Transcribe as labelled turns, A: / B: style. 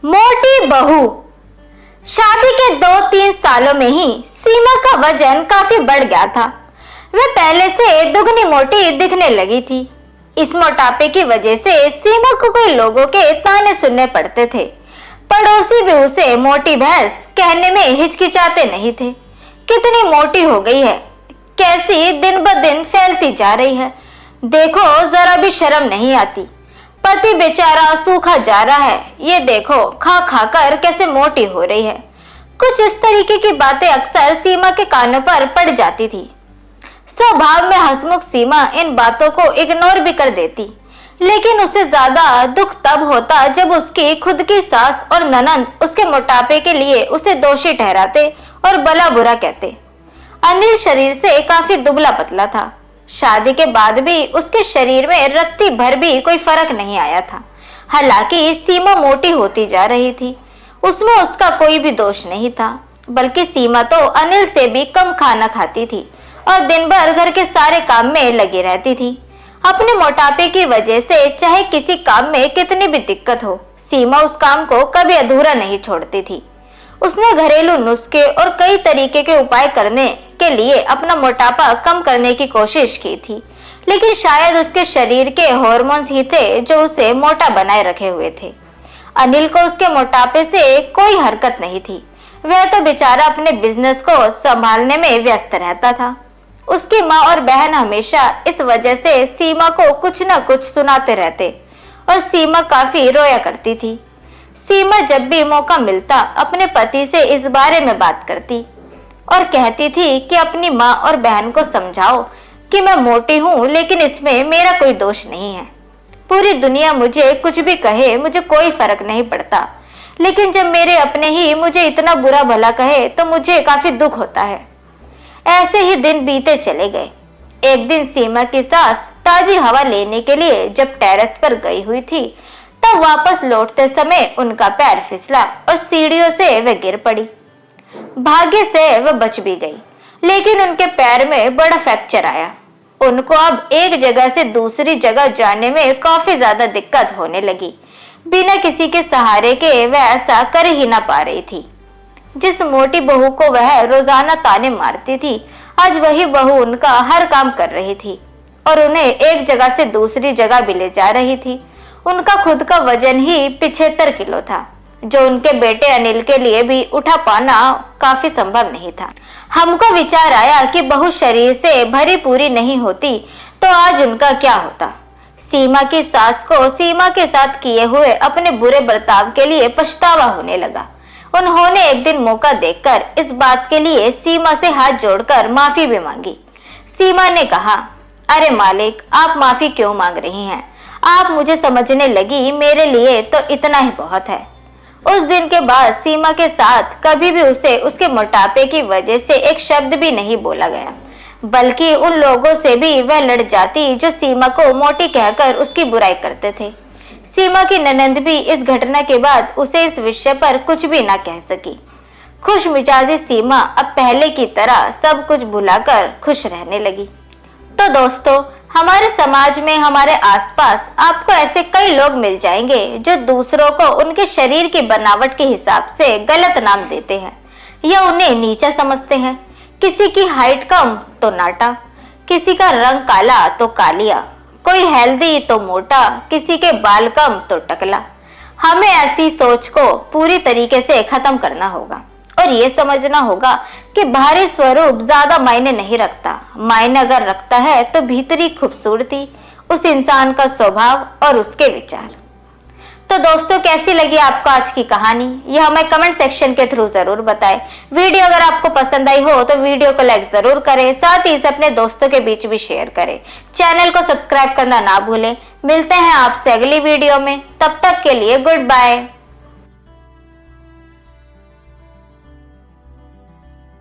A: मोटी बहू। शादी के 2-3 सालों में ही सीमा का वजन काफी बढ़ गया था। वह पहले से दुगनी मोटी दिखने लगी थी। इस मोटापे की वजह से सीमा को कई लोगों के ताने सुनने पड़ते थे। पड़ोसी भी उसे मोटी भैंस कहने में हिचकिचाते नहीं थे। कितनी मोटी हो गई है, कैसी दिन ब दिन फैलती जा रही है, देखो जरा भी शर्म नहीं आती। पति बेचारा सूखा जा रहा है, ये देखो खा खा कर कैसे मोटी हो रही है। कुछ इस तरीके की बातें अक्सर सीमा के कानों पर पड़ जाती थी। स्वभाव में हंसमुख सीमा इन बातों को इग्नोर भी कर देती, लेकिन उसे ज्यादा दुख तब होता जब उसकी खुद की सास और ननंद उसके मोटापे के लिए उसे दोषी ठहराते और भला बुरा कहते। अनिल शरीर से काफी दुबला पतला था। शादी के बाद भी उसके शरीर में रत्ती भर भी कोई फर्क नहीं आया था। हालांकि सीमा मोटी होती जा रही थी, उसमें उसका कोई भी दोष नहीं था, बल्कि सीमा तो अनिल से भी कम खाना खाती थी और दिन भर घर के सारे काम में लगी रहती थी। अपने मोटापे की वजह से चाहे किसी काम में कितनी भी दिक्कत हो, सीमा उस काम को कभी अधूरा नहीं छोड़ती थी। उसने घरेलू नुस्खे और कई तरीके के उपाय करने के लिए अपना मोटापा कम करने की कोशिश की थी, लेकिन शायद उसके शरीर के हार्मोन्स ही थे जो उसे मोटा बनाए रखे हुए थे। अनिल को उसके मोटापे से कोई हरकत नहीं थी। वह तो बेचारा अपने बिजनेस को संभालने में व्यस्त रहता था। उसकी माँ और बहन हमेशा इस वजह से सीमा को कुछ न कुछ सुनाते रहते और सीमा काफी रोया करती थी। सीमा जब भी मौका मिलता अपने पति से इस बारे में बात करती और कहती थी कि अपनी माँ और बहन को समझाओ कि मैं मोटी हूँ, लेकिन इसमें मेरा कोई दोष नहीं है। पूरी दुनिया मुझे कुछ भी कहे, मुझे कोई फर्क नहीं पड़ता, लेकिन जब मेरे अपने ही मुझे इतना बुरा भला कहे तो मुझे काफी दुख होता है। ऐसे ही दिन बीते चले गए। एक दिन सीमा की सास ताजी हवा लेने के लिए जब टेरेस पर गई हुई थी, तब वापस लौटते समय उनका पैर फिसला और सीढ़ियों से वह गिर पड़ी। भाग्य से वह बच भी गई, लेकिन उनके पैर में बड़ा फ्रैक्चर आया। उनको अब एक जगह से दूसरी जगह जाने में काफी ज्यादा दिक्कत होने लगी। बिना किसी के सहारे के वह ऐसा कर ही ना पा रही थी। जिस मोटी बहू को वह रोजाना ताने मारती थी, आज वही बहू उनका हर काम कर रही थी और उन्हें एक जगह से दूसरी जगह भी ले जा रही थी। उनका खुद का वजन ही 75 किलो था, जो उनके बेटे अनिल के लिए भी उठा पाना काफी संभव नहीं था। हमको विचार आया कि बहू शरीर से भरी पूरी नहीं होती तो आज उनका क्या होता। सीमा की सास को सीमा के साथ किए हुए अपने बुरे बर्ताव के लिए पछतावा होने लगा। उन्होंने एक दिन मौका देखकर इस बात के लिए सीमा से हाथ जोड़कर माफी भी मांगी। सीमा ने कहा, अरे मालिक, आप माफी क्यों मांग रही हैं? आप मुझे समझने लगी, मेरे लिए तो इतना ही बहुत है। उस दिन के बाद सीमा के साथ कभी भी उसे उसके मोटापे की वजह से एक शब्द भी नहीं बोला गया, बल्कि उन लोगों से भी वह लड़ जाती जो सीमा को मोटी कहकर उसकी बुराई करते थे। सीमा की ननंद भी इस घटना के बाद उसे इस विषय पर कुछ भी ना कह सकी। खुश मिजाजी सीमा अब पहले की तरह सब कुछ भुलाकर खुश रहने लगी। तो दोस्तों, हमारे समाज में, हमारे आसपास आपको ऐसे कई लोग मिल जाएंगे जो दूसरों को उनके शरीर की बनावट के हिसाब से गलत नाम देते हैं या उन्हें नीचा समझते हैं। किसी की हाइट कम तो नाटा, किसी का रंग काला तो कालिया, कोई हेल्दी तो मोटा, किसी के बाल कम तो टकला। हमें ऐसी सोच को पूरी तरीके से खत्म करना होगा और ये समझना होगा कि बाहरी स्वरूप ज्यादा मायने नहीं रखता। मायने अगर रखता है तो भीतरी खूबसूरती, उस इंसान का स्वभाव और उसके विचार। तो दोस्तों, कैसी लगी आपको आज की कहानी, यह हमें कमेंट सेक्शन के थ्रू जरूर बताएं। वीडियो अगर आपको पसंद आई हो तो वीडियो को लाइक जरूर करें, साथ ही इसे अपने दोस्तों के बीच भी शेयर करें। चैनल को सब्सक्राइब करना ना भूलें। मिलते हैं आपसे अगली वीडियो में, तब तक के लिए गुड बाय।